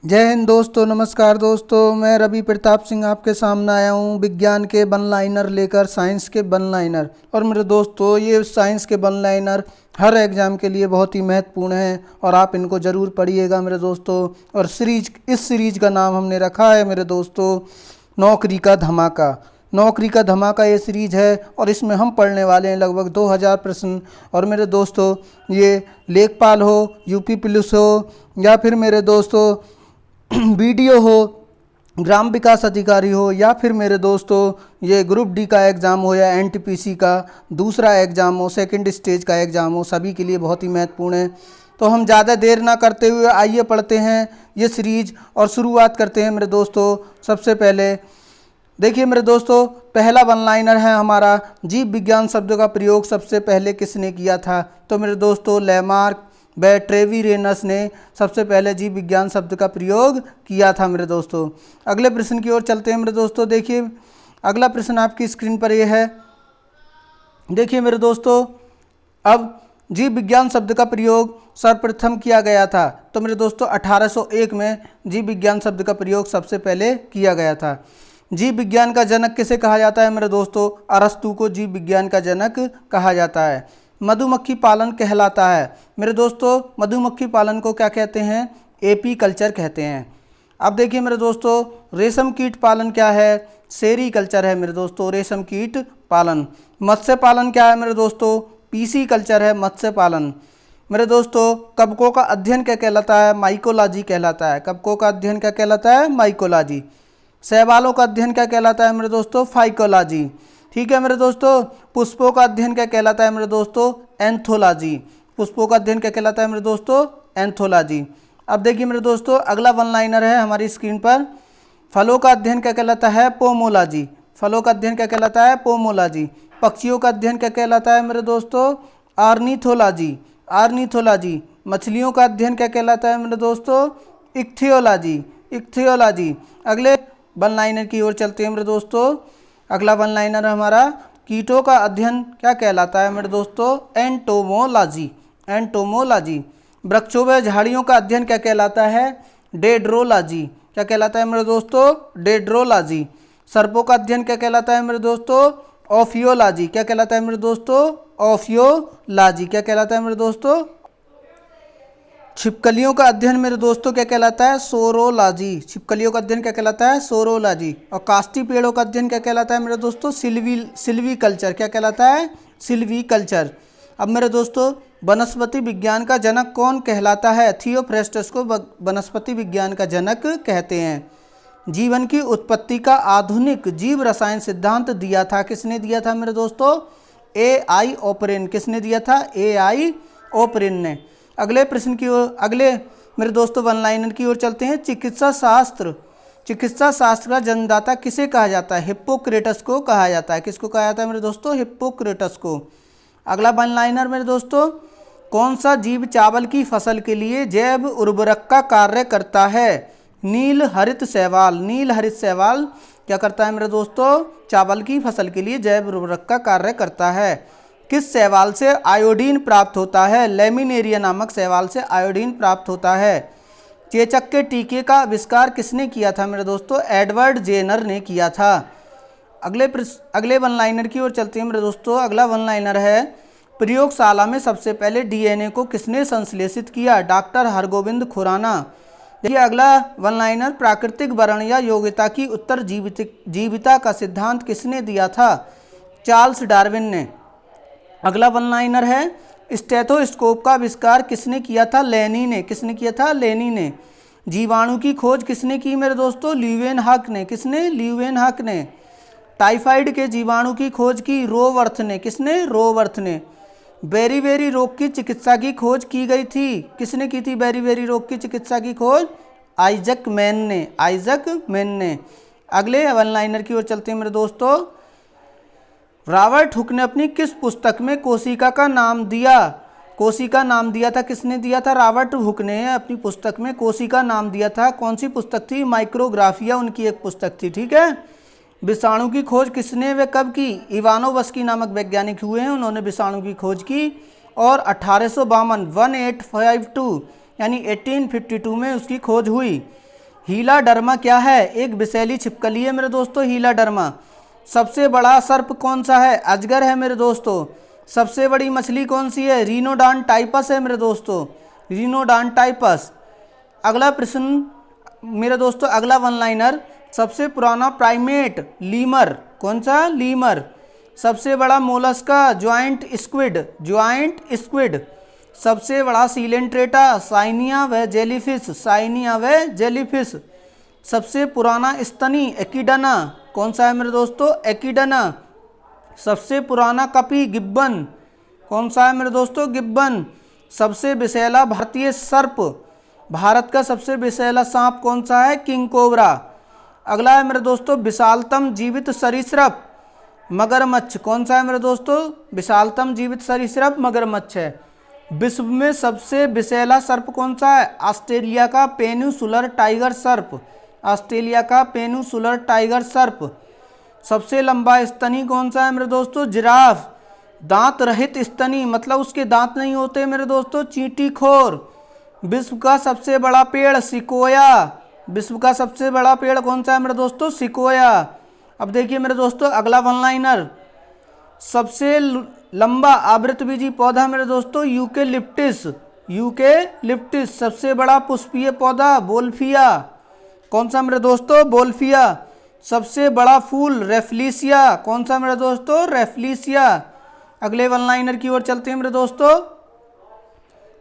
जय हिंद दोस्तों, नमस्कार दोस्तों। मैं रवि प्रताप सिंह आपके सामने आया हूँ विज्ञान के वन लाइनर लेकर, साइंस के वन लाइनर। और मेरे दोस्तों, ये साइंस के वन लाइनर हर एग्ज़ाम के लिए बहुत ही महत्वपूर्ण हैं और आप इनको ज़रूर पढ़िएगा मेरे दोस्तों। और इस सीरीज का नाम हमने रखा है मेरे दोस्तों, नौकरी का धमाका। नौकरी का धमाका ये सीरीज है और इसमें हम पढ़ने वाले हैं लगभग 2000 प्रश्न। और मेरे दोस्तों, ये लेखपाल हो, यूपी पुलिस हो, या फिर मेरे दोस्तों वीडियो हो, ग्राम विकास अधिकारी हो, या फिर मेरे दोस्तों ये ग्रुप डी का एग्ज़ाम हो या एनटीपीसी का दूसरा एग्ज़ाम हो, सेकंड स्टेज का एग्ज़ाम हो, सभी के लिए बहुत ही महत्वपूर्ण है। तो हम ज़्यादा देर ना करते हुए आइए पढ़ते हैं ये सीरीज और शुरुआत करते हैं मेरे दोस्तों। सबसे पहले देखिए मेरे दोस्तों, पहला वन लाइनर है हमारा, जीव विज्ञान शब्द का प्रयोग सबसे पहले किसने किया था? तो मेरे दोस्तों, लेमार्क व ट्रेविरेनस ने सबसे पहले जीव विज्ञान शब्द का प्रयोग किया था मेरे दोस्तों। अगले प्रश्न की ओर चलते हैं मेरे दोस्तों। देखिए अगला प्रश्न आपकी स्क्रीन पर ये है। देखिए मेरे दोस्तों, अब जीव विज्ञान शब्द का प्रयोग सर्वप्रथम किया गया था। तो मेरे दोस्तों 1801 में जीव विज्ञान शब्द का प्रयोग सबसे पहले किया गया था। जीव विज्ञान का जनक किसे कहा जाता है मेरे दोस्तों? अरस्तु को जीव विज्ञान का जनक कहा जाता है। मधुमक्खी पालन कहलाता है मेरे दोस्तों, मधुमक्खी पालन को क्या कहते हैं? एपी कल्चर कहते हैं। अब देखिए मेरे दोस्तों, रेशम कीट पालन क्या है? सेरी कल्चर है मेरे दोस्तों, रेशम कीट पालन। मत्स्य पालन क्या है मेरे दोस्तों? पीसी कल्चर है मत्स्य पालन। मेरे दोस्तों, कवकों का अध्ययन क्या कहलाता है? माइकोलॉजी कहलाता है। कवकों का अध्ययन क्या कहलाता है? माइकोलॉजी। शैवालों का अध्ययन क्या कहलाता है मेरे दोस्तों? फाइकोलॉजी। ठीक है मेरे दोस्तों। पुष्पों का अध्ययन क्या कहलाता है मेरे दोस्तों? एंथोलॉजी। पुष्पों का अध्ययन क्या कहलाता है मेरे दोस्तों? एंथोलॉजी। अब देखिए मेरे दोस्तों, अगला वन लाइनर है हमारी स्क्रीन पर। फलों का अध्ययन क्या कहलाता है? पोमोलॉजी। फलों का अध्ययन क्या कहलाता है? पोमोलॉजी। पक्षियों का अध्ययन क्या कहलाता है मेरे दोस्तों? आर्निथोलॉजी। आर्निथोलॉजी। मछलियों का अध्ययन क्या कहलाता है मेरे दोस्तों? इक्थियोलॉजी। इक्थियोलॉजी। अगले वन लाइनर की ओर चलते हैं मेरे दोस्तों। अगला वन लाइनर हमारा, कीटों का अध्ययन क्या कहलाता है मेरे दोस्तों? एंटोमोलॉजी। एंटोमोलॉजी। वृक्षों व झाड़ियों का अध्ययन क्या कहलाता है? डेड्रोलॉजी। क्या कहलाता है मेरे दोस्तों? डेड्रोलॉजी। सर्पों का अध्ययन क्या कहलाता है मेरे दोस्तों? ऑफियोलॉजी। क्या कहलाता है मेरे दोस्तों? ऑफियोलॉजी। क्या कहलाता है मेरे दोस्तों? छिपकलियों का अध्ययन मेरे दोस्तों क्या कहलाता है? सोरोलॉजी। छिपकलियों का अध्ययन क्या कहलाता है? सोरोलॉजी। और काष्ठी पेड़ों का अध्ययन क्या कहलाता है मेरे दोस्तों? सिल्वी कल्चर। क्या कहलाता है? सिल्वी कल्चर। अब मेरे दोस्तों, वनस्पति विज्ञान का जनक कौन कहलाता है? थियोफ्रेस्टस को वनस्पति विज्ञान का जनक कहते हैं। जीवन की उत्पत्ति का आधुनिक जीव रसायन सिद्धांत दिया था, किसने दिया था मेरे दोस्तों? AI ओपरेन। किसने दिया था? AI ओपरेन ने। अगले प्रश्न की ओर, अगले मेरे दोस्तों वन लाइनर की ओर चलते हैं। चिकित्सा शास्त्र। चिकित्सा शास्त्र का जन्मदाता किसे कहा जाता है? हिप्पोक्रेटस को कहा जाता है। किसको कहा जाता है मेरे दोस्तों? हिप्पोक्रेटस को। अगला वन लाइनर मेरे दोस्तों, कौन सा जीव चावल की फसल के लिए जैव उर्वरक का कार्य करता है? नील हरित शैवाल। नील हरित शैवाल क्या करता है मेरे दोस्तों? चावल की फसल के लिए जैव उर्वरक का कार्य करता है। किस शैवाल से आयोडीन प्राप्त होता है? लेमिनेरिया नामक शैवाल से आयोडीन प्राप्त होता है। चेचक के टीके का आविष्कार किसने किया था मेरे दोस्तों? एडवर्ड जेनर ने किया था। अगले वन लाइनर की ओर चलते हैं मेरे दोस्तों। अगला वन लाइनर है, प्रयोगशाला में सबसे पहले DNA को किसने संश्लेषित किया? डॉक्टर हरगोविंद खुराना। देखिए अगला वन लाइनर, प्राकृतिक वर्ण या योग्यता की उत्तर जीविता का सिद्धांत किसने दिया था? चार्ल्स डार्विन ने। अगला वन लाइनर है, स्टेथोस्कोप का आविष्कार किसने किया था? लेनी ने। किसने किया था? लेनी ने। जीवाणु की खोज किसने की मेरे दोस्तों? ल्यूवेनहॉक ने। किसने? ल्यूवेनहॉक ने। टाइफाइड के जीवाणु की खोज की रोवर्थ ने। किसने? रोवर्थ ने। बेरीबेरी रोग की चिकित्सा की खोज की गई थी, किसने की थी बेरीबेरी रोग की चिकित्सा की खोज? आइजक मैन ने। आइजक मैन ने। अगले वन लाइनर की ओर चलते हैं मेरे दोस्तों। रॉबर्ट हुक ने अपनी किस पुस्तक में कोशिका का नाम दिया? कोशिका नाम दिया था, किसने दिया था? रॉबर्ट हुक ने अपनी पुस्तक में कोशिका नाम दिया था। कौन सी पुस्तक थी? माइक्रोग्राफिया उनकी एक पुस्तक थी। ठीक है। विषाणु की खोज किसने व कब की? इवानोवस्की नामक वैज्ञानिक हुए हैं, उन्होंने विषाणु की खोज की। और 1852 1852 यानी 1852 में उसकी खोज हुई। हीलाडर्मा क्या है? एक विषैली छिपकली है मेरे दोस्तों, हीलाडर्मा। सबसे बड़ा सर्प कौन सा है? अजगर है मेरे दोस्तों। सबसे बड़ी मछली कौन सी है? रीनोडॉन टाइपस है मेरे दोस्तों, रीनोडॉन टाइपस। अगला प्रश्न मेरे दोस्तों, अगला वन लाइनर, सबसे पुराना प्राइमेट लीमर कौन सा? लीमर। सबसे बड़ा Mollusca joint squid, joint squid. सबसे बड़ा सीलेंट्रेटा साइनिया व जेलीफिश, साइनिया व जेलीफिश। सबसे पुराना स्तनी एकिडना कौन सा है मेरे दोस्तों? एकिडना। सबसे पुराना कपी गिब्बन कौन सा है मेरे दोस्तों? गिब्बन। सबसे विषैला भारतीय सर्प, भारत का सबसे विषैला सांप कौन सा है? King cobra. अगला है मेरे दोस्तों, विशालतम जीवित सरीसृप मगरमच्छ कौन सा है मेरे दोस्तों? विशालतम जीवित सरीसृप मगरमच्छ है। विश्व में सबसे विषैला सर्प कौन सा है? ऑस्ट्रेलिया का पेनिनसुलर टाइगर सर्प, ऑस्ट्रेलिया का पेनिनसुलर टाइगर सर्प। सबसे लंबा स्तनी कौन सा है मेरे दोस्तों? जिराफ। दांत रहित स्तनी मतलब उसके दांत नहीं होते मेरे दोस्तों, चींटीखोर। विश्व का सबसे बड़ा पेड़ सिकोया, विश्व का सबसे बड़ा पेड़ कौन सा है मेरे दोस्तों? सिकोया। अब देखिए मेरे दोस्तों, अगला वन लाइनर, सबसे लंबा आवृतबीजी पौधा मेरे दोस्तों यूकेलिप्टिस, यूकेलिप्टिस। सबसे बड़ा पुष्पीय पौधा बोल्फिया कौन सा मेरे दोस्तों? बोल्फिया। सबसे बड़ा फूल रेफ्लिसिया कौन सा मेरे दोस्तों? रेफ्लिसिया। अगले वन लाइनर की ओर चलते हैं मेरे दोस्तों,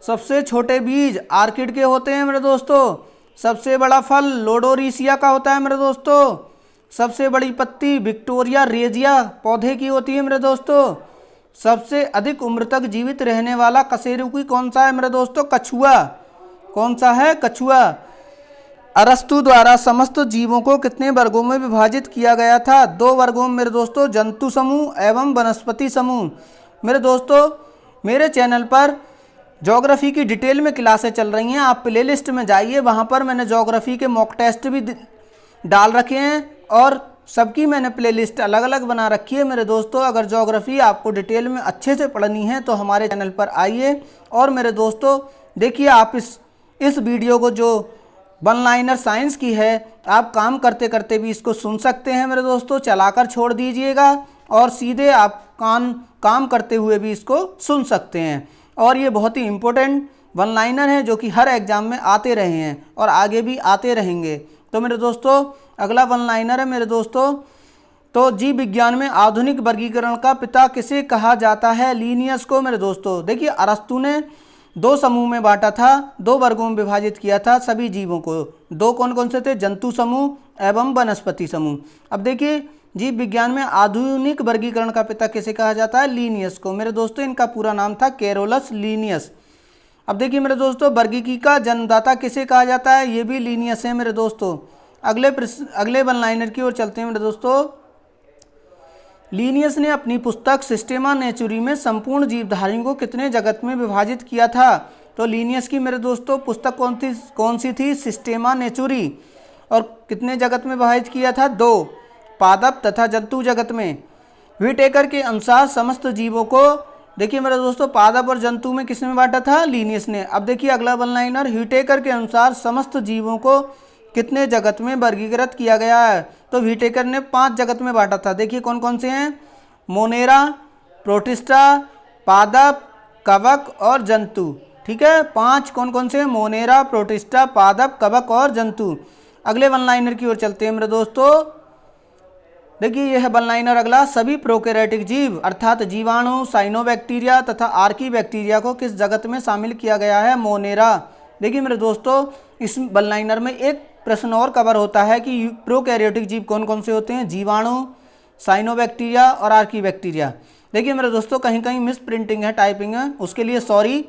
सबसे छोटे बीज आर्किड के होते हैं मेरे दोस्तों। सबसे बड़ा फल लोडोरिसिया का होता है मेरे दोस्तों। सबसे बड़ी पत्ती विक्टोरिया रेजिया पौधे की होती है मेरे दोस्तों। सबसे अधिक उम्र तक जीवित रहने वाला कशेरुकी कौन सा है मेरे दोस्तों? कछुआ। कौन सा है? कछुआ। अरस्तु द्वारा समस्त जीवों को कितने वर्गों में विभाजित किया गया था? 2 वर्गों में मेरे दोस्तों, जंतु समूह एवं वनस्पति समूह। मेरे दोस्तों, मेरे चैनल पर ज्योग्राफी की डिटेल में क्लासें चल रही हैं, आप प्लेलिस्ट में जाइए, वहाँ पर मैंने ज्योग्राफी के मॉक टेस्ट भी डाल रखे हैं और सबकी मैंने प्लेलिस्ट अलग अलग बना रखी है मेरे दोस्तों। अगर ज्योग्राफी आपको डिटेल में अच्छे से पढ़नी है तो हमारे चैनल पर आइए। और मेरे दोस्तों देखिए, आप इस वीडियो को जो वन लाइनर साइंस की है, आप काम करते करते भी इसको सुन सकते हैं मेरे दोस्तों, चलाकर छोड़ दीजिएगा और सीधे आप काम करते हुए भी इसको सुन सकते हैं। और ये बहुत ही इम्पोर्टेंट वन लाइनर है जो कि हर एग्जाम में आते रहे हैं और आगे भी आते रहेंगे। तो मेरे दोस्तों, अगला वन लाइनर है मेरे दोस्तों, तो जीव विज्ञान में आधुनिक वर्गीकरण का पिता किसे कहा जाता है? लीनियस को मेरे दोस्तों। देखिए, अरस्तु ने 2 समूह में बांटा था, 2 वर्गों में विभाजित किया था सभी जीवों को। 2 कौन कौन से थे? जंतु समूह एवं वनस्पति समूह। अब देखिए, जीव विज्ञान में आधुनिक वर्गीकरण का पिता किसे कहा जाता है? लीनियस को। मेरे दोस्तों, इनका पूरा नाम था कैरोलस लीनियस। अब देखिए मेरे दोस्तों, वर्गीकी का जन्मदाता किसे कहा जाता है? ये भी लीनियस है मेरे दोस्तों। अगले वन लाइनर की ओर चलते हैं मेरे दोस्तों। लीनियस ने अपनी पुस्तक सिस्टेमा नेचुरी में संपूर्ण जीवधारियों को कितने जगत में विभाजित किया था? तो लीनियस की मेरे दोस्तों पुस्तक कौन सी थी? सिस्टेमा नेचुरी। और कितने जगत में विभाजित किया था? 2, पादप तथा जंतु जगत में। व्हिटेकर के अनुसार समस्त जीवों को, देखिए मेरे दोस्तों, पादप और जंतु में किसने बांटा था? लीनियस ने। अब देखिए अगला वन लाइनर, व्हिटेकर के अनुसार समस्त जीवों को कितने जगत में वर्गीकृत किया गया है? तो व्हिटेकर ने 5 जगत में बांटा था। देखिए कौन कौन से हैं? मोनेरा, प्रोटिस्टा, पादप, कवक और जंतु। ठीक है, 5 कौन कौन से? मोनेरा, प्रोटिस्टा, पादप, कवक और जंतु। अगले वन लाइनर की ओर चलते हैं मेरे दोस्तों। देखिए यह वन लाइनर अगला, सभी प्रोकैरियोटिक जीव अर्थात जीवाणु, साइनोबैक्टीरिया तथा आर्की बैक्टीरिया को किस जगत में शामिल किया गया है? मोनेरा। देखिए मेरे दोस्तों, इस वन लाइनर में एक प्रश्न और कवर होता है कि प्रोकैरियोटिक जीव कौन कौन से होते हैं? जीवाणु, साइनोबैक्टीरिया और आर्की बैक्टीरिया। देखिए मेरे दोस्तों, कहीं कहीं मिस प्रिंटिंग है, टाइपिंग है, उसके लिए सॉरी।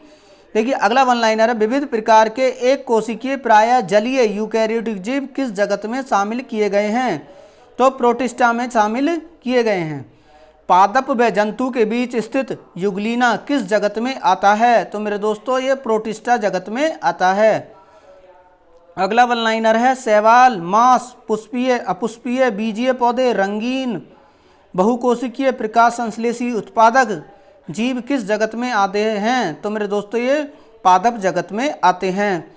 देखिए अगला वन लाइनर है, विविध प्रकार के एक कोशिकीय प्रायः जलीय यूकैरियोटिक जीव किस जगत में शामिल किए गए हैं? तो प्रोटिस्टा में शामिल किए गए हैं। पादप व जंतु के बीच स्थित युगलीना किस जगत में आता है? तो मेरे दोस्तों, ये प्रोटिस्टा जगत में आता है। अगला वन लाइनर है, शैवाल, मांस, पुष्पीय, अपुष्पीय, बीजीय पौधे, रंगीन, बहुकोशिकीय, प्रकाश संश्लेषी उत्पादक जीव किस जगत में आते हैं? तो मेरे दोस्तों, ये पादप जगत में आते हैं।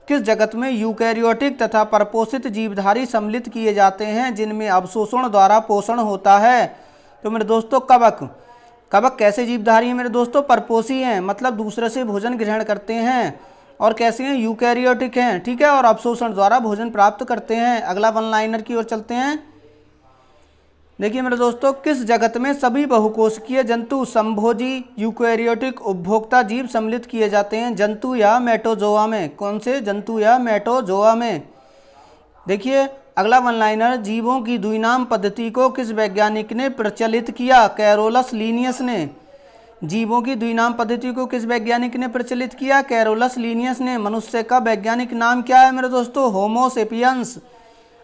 किस जगत में यूकैरियोटिक तथा परपोषित जीवधारी सम्मिलित किए जाते हैं जिनमें अवशोषण द्वारा पोषण होता है? तो मेरे दोस्तों कवक। कवक कैसे जीवधारी हैं मेरे दोस्तों? परपोषी हैं, मतलब दूसरे से भोजन ग्रहण करते हैं। और कैसे हैं? यूकैरियोटिक हैं, ठीक है, और अवशोषण द्वारा भोजन प्राप्त करते हैं। अगला वन लाइनर की ओर चलते हैं। देखिए मेरे दोस्तों, किस जगत में सभी बहुकोशिकीय जंतु संभोजी यूकैरियोटिक उपभोक्ता जीव सम्मिलित किए जाते हैं? जंतु या मेटोजोआ में? कौन से? जंतु या मेटोजोआ में। देखिए अगला वन लाइनर, जीवों की द्विनाम पद्धति को किस वैज्ञानिक ने प्रचलित किया? कैरोलस लीनियस ने। जीवों की द्विनाम पद्धति को किस वैज्ञानिक ने प्रचलित किया? कैरोलस लीनियस ने। मनुष्य का वैज्ञानिक नाम क्या है मेरे दोस्तों? होमो सेपियंस।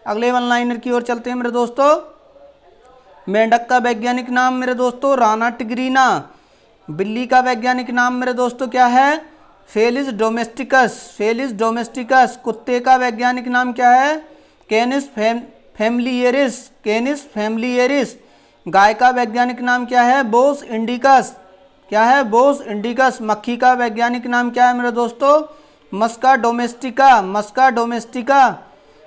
अगले वन लाइनर की ओर चलते हैं मेरे दोस्तों। मेंढक का वैज्ञानिक नाम मेरे दोस्तों? Rana tigrina. बिल्ली का वैज्ञानिक नाम मेरे दोस्तों क्या है? Felis domesticus. Felis domesticus. कुत्ते का वैज्ञानिक नाम क्या है? कैनिस फैमिलियरिस। कैनिस फैमिलियरिस। गाय का वैज्ञानिक नाम क्या है? बोस इंडिकस। क्या है? बोस इंडिकस। मक्खी का वैज्ञानिक नाम क्या है मेरे दोस्तों? मस्का डोमेस्टिका। मस्का डोमेस्टिका।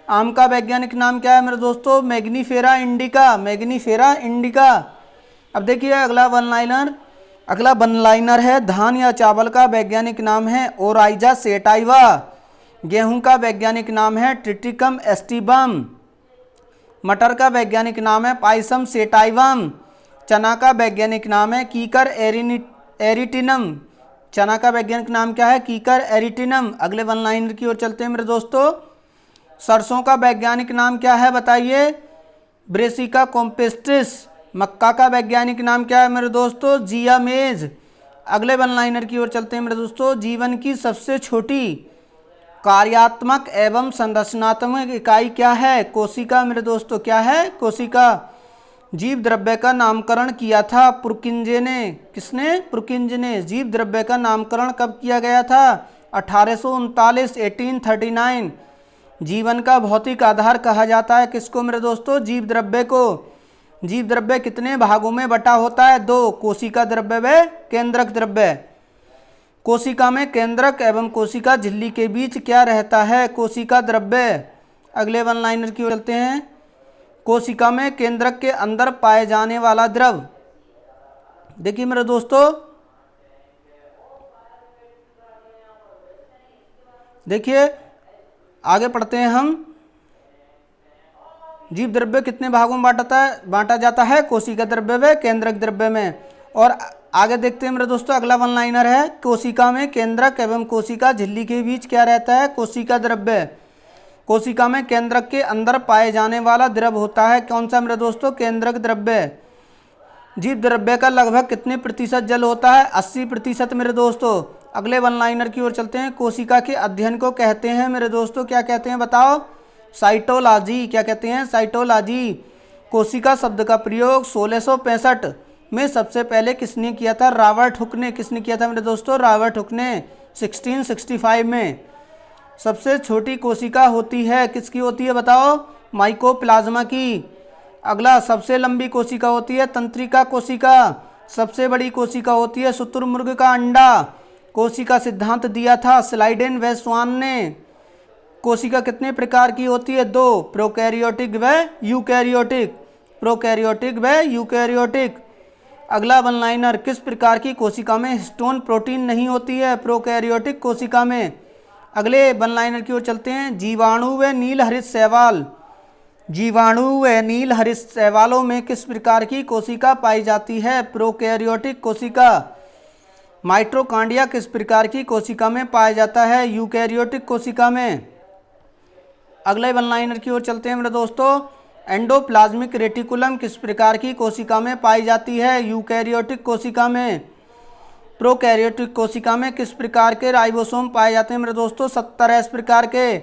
आम का वैज्ञानिक नाम क्या है मेरे दोस्तों? Mangifera indica. Mangifera indica. अब देखिए अगला वन लाइनर। अगला वन लाइनर है, धान या चावल का वैज्ञानिक नाम है ओराइजा सेटाइवा। गेहूं का वैज्ञानिक नाम है ट्रिटिकम एस्टिबम। मटर का वैज्ञानिक नाम है पाइसम सेटाइवम। चना का वैज्ञानिक नाम है कीकर एरिटिनम। चना का वैज्ञानिक नाम क्या है? कीकर एरिटिनम। अगले वन लाइनर की ओर चलते हैं मेरे दोस्तों। सरसों का वैज्ञानिक नाम क्या है बताइए? ब्रेसिका कॉम्पेस्ट्रिस। मक्का का वैज्ञानिक नाम क्या है मेरे दोस्तों? जियामेज। अगले वन लाइनर की ओर चलते हैं मेरे दोस्तों। जीवन की सबसे छोटी कार्यात्मक एवं संरचनात्मक इकाई क्या है? कोशिका मेरे दोस्तों। क्या है? कोशिका। जीव द्रव्य का नामकरण किया था पुरकिंजे ने। किसने? पुरकिंजे ने। जीव द्रव्य का नामकरण कब किया गया था? 1839 1839। जीवन का भौतिक आधार कहा जाता है किसको मेरे दोस्तों? जीव द्रव्य को। जीव द्रव्य कितने भागों में बटा होता है? 2। कोशिका द्रव्य व केंद्रक द्रव्य। कोशिका में केंद्रक एवं कोशिका झिल्ली के बीच क्या रहता है? कोशिका द्रव्य। अगले वन लाइनर की ओर चलते हैं। कोशिका में केंद्रक के अंदर पाए जाने वाला द्रव। देखिए मेरे दोस्तों, देखिए आगे पढ़ते हैं हम। जीव द्रव्य कितने भागों में बांटा जाता है? कोशिका द्रव्य व केंद्रक द्रव्य में। और आगे देखते हैं मेरे दोस्तों, अगला वन लाइनर है, कोशिका में केंद्रक एवं कोशिका झिल्ली के बीच क्या रहता है? कोशिका द्रव्य। कोशिका में केंद्रक के अंदर पाए जाने वाला द्रव होता है कौन सा मेरे दोस्तों? केंद्रक द्रव्य। जीव द्रव्य का लगभग कितने प्रतिशत जल होता है? 80% मेरे दोस्तों। अगले वन लाइनर की ओर चलते हैं। कोशिका के अध्ययन को कहते हैं मेरे दोस्तों, क्या कहते हैं बताओ? साइटोलॉजी। क्या कहते हैं? साइटोलॉजी। कोशिका शब्द का प्रयोग 1665 में सबसे पहले किसने किया था? रॉबर्ट हुक ने। किसने किया था मेरे दोस्तों? रॉबर्ट हुक ने 1665 में। सबसे छोटी कोशिका होती है किसकी होती है बताओ? माइकोप्लाज्मा की। अगला, सबसे लंबी कोशिका होती है तंत्रिका कोशिका। सबसे बड़ी कोशिका होती है शुतुरमुर्ग का अंडा। कोशिका सिद्धांत दिया था स्लाइडेन व स्वान ने। कोशिका कितने प्रकार की होती है? 2। प्रोकैरियोटिक व यूकैरियोटिक। प्रोकैरियोटिक व यूकैरियोटिक। अगला वन लाइनर, किस प्रकार की कोशिका में हिस्टोन प्रोटीन नहीं होती है? प्रोकैरियोटिक कोशिका में। अगले वन लाइनर की ओर चलते हैं। जीवाणु व नील हरित शैवाल। जीवाणु व नील हरित शैवालों में किस प्रकार की कोशिका पाई जाती है? प्रोकैरियोटिक कोशिका। माइटोकॉन्ड्रिया किस प्रकार की कोशिका में पाया जाता है? यूकैरियोटिक कोशिका में। अगले वन लाइनर की ओर चलते हैं मेरे दोस्तों। एंडोप्लाज्मिक रेटिकुलम किस प्रकार की कोशिका में पाई जाती है? यूकैरियोटिक कोशिका में। प्रोकैरियोटिक कोशिका में किस प्रकार के राइबोसोम पाए जाते हैं मेरे दोस्तों? 70 प्रकार के।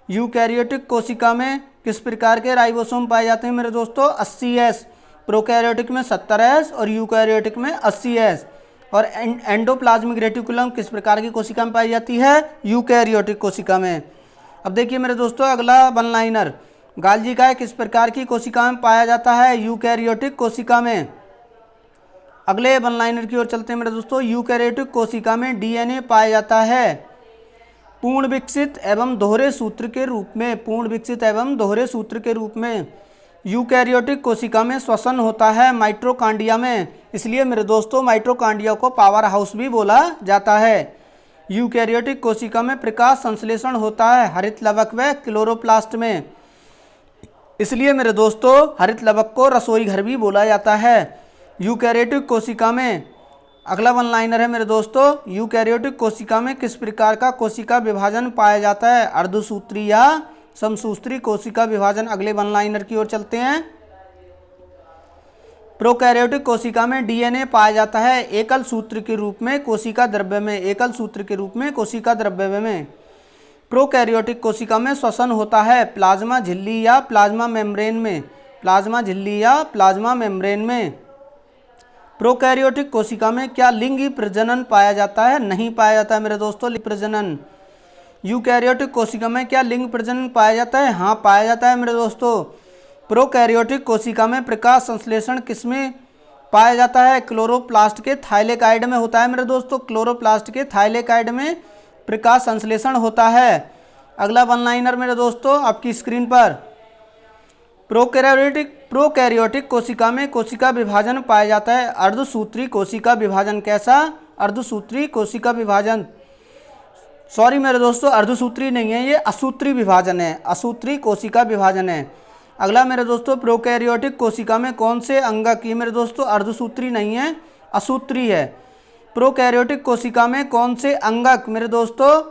यूकैरियोटिक कोशिका में किस प्रकार के राइबोसोम पाए जाते हैं मेरे दोस्तों? 80S। प्रोकैरियोटिक में 70S और यूकैरियोटिक में 80S। और एंडोप्लाज्मिक रेटिकुलम किस प्रकार की कोशिका में पाई जाती है? यूकैरियोटिक कोशिका में। अब देखिए मेरे दोस्तों अगला वन लाइनर, गाल्जी काय किस प्रकार की कोशिका में पाया जाता है? यूकैरियोटिक कोशिका में। अगले वन लाइनर की ओर चलते हैं मेरे दोस्तों। यूकैरियोटिक कोशिका में डीएनए पाया जाता है। पूर्ण विकसित एवं दोहरे सूत्र के रूप में, पूर्ण विकसित एवं दोहरे सूत्र के रूप में यूकैरियोटिक कोशिका में श्वसन होता है माइटोकॉन्ड्रिया में। इसलिए मेरे दोस्तों माइटोकॉन्ड्रिया को पावर हाउस भी बोला जाता है। यूकैरियोटिक कोशिका में प्रकाश संश्लेषण होता है हरित लवक व क्लोरोप्लास्ट में। इसलिए मेरे दोस्तों हरित लवक को रसोई घर भी बोला जाता है। यूकैरियोटिक कोशिका में अगला वन लाइनर है मेरे दोस्तों, यूकैरियोटिक कोशिका में किस प्रकार का कोशिका विभाजन पाया जाता है? अर्धसूत्री या समसूत्री कोशिका विभाजन। अगले वन लाइनर की ओर चलते हैं। प्रोकैरियोटिक कोशिका में डीएनए पाया जाता है एकल सूत्र के रूप में कोशिका द्रव्य में, एकल सूत्र के रूप में कोशिका द्रव्य में। प्रोकैरियोटिक कोशिका में श्वसन होता है प्लाज्मा झिल्ली या प्लाज्मा मेम्ब्रेन में, प्लाज्मा झिल्ली या प्लाज्मा मेम्ब्रेन में। प्रोकैरियोटिक कोशिका में क्या लिंगी प्रजनन पाया जाता है? नहीं पाया जाता है मेरे दोस्तों लिंग प्रजनन। यूकैरियोटिक कोशिका में क्या लिंग प्रजनन पाया जाता है? हाँ पाया जाता है मेरे दोस्तों। प्रोकैरियोटिक कोशिका में प्रकाश संश्लेषण किसमें पाया जाता है? क्लोरोप्लास्ट के थाइलेकाइड में होता है मेरे दोस्तों, क्लोरोप्लास्ट के थाइलेकाइड में प्रकाश संश्लेषण होता है। अगला वन लाइनर मेरे दोस्तों आपकी स्क्रीन पर, प्रोकैरियोटिक कोशिका में कोशिका विभाजन पाया जाता है अर्धसूत्री कोशिका विभाजन। कैसा? अर्धसूत्री कोशिका विभाजन। सॉरी मेरे दोस्तों अर्धसूत्री नहीं है, ये असूत्री विभाजन है, असूत्री कोशिका विभाजन है। अगला मेरे दोस्तों प्रोकैरियोटिक कोशिका में कौन से अंगक, ये मेरे दोस्तों अर्धसूत्री नहीं है असूत्री है। प्रोकैरियोटिक कोशिका में कौन से अंगक मेरे दोस्तों,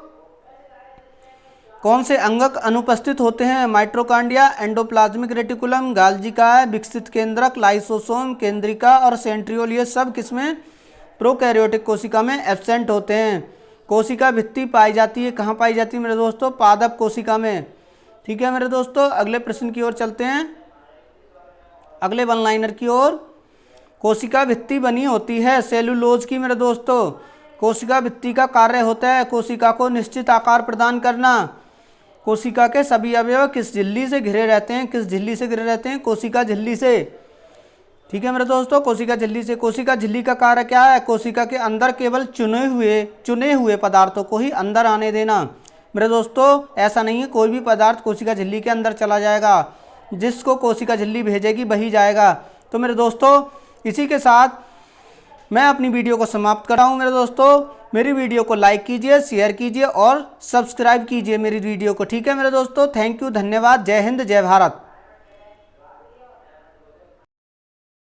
कौन से अंगक अनुपस्थित होते हैं? माइटोकॉन्ड्रिया, एंडोप्लाज्मिक रेटिकुलम, गाल्जिका, विकसित केंद्रक, लाइसोसोम, केंद्रिका और सेंट्रियोल, ये सब किसमें? प्रोकैरियोटिक कोशिका में एब्सेंट होते हैं। कोशिका भित्ति पाई जाती है, कहाँ पाई जाती है मेरे दोस्तों? पादप कोशिका में। ठीक है मेरे दोस्तों अगले प्रश्न की ओर चलते हैं, अगले वन लाइनर की ओर। कोशिका भित्ति बनी होती है सेलुलोज की मेरे दोस्तों। कोशिका भित्ति का कार्य होता है कोशिका को निश्चित आकार प्रदान करना। कोशिका के सभी अवयव किस झिल्ली से घिरे रहते हैं? किस झिल्ली से घिरे रहते हैं? कोशिका झिल्ली से। ठीक है मेरे दोस्तों कोशिका झिल्ली से। कोशिका झिल्ली का कार्य क्या है? कोशिका के अंदर केवल चुने हुए पदार्थों को ही अंदर आने देना। मेरे दोस्तों ऐसा नहीं है कोई भी पदार्थ कोशिका झिल्ली के अंदर चला जाएगा, जिसको कोशिका झिल्ली भेजेगी वही जाएगा। तो मेरे दोस्तों इसी के साथ मैं अपनी वीडियो को समाप्त कर रहा हूँ। मेरे दोस्तों मेरी वीडियो को लाइक कीजिए, शेयर कीजिए और सब्सक्राइब कीजिए मेरी वीडियो को। ठीक है मेरे दोस्तों, थैंक यू, धन्यवाद, जय हिंद, जय भारत।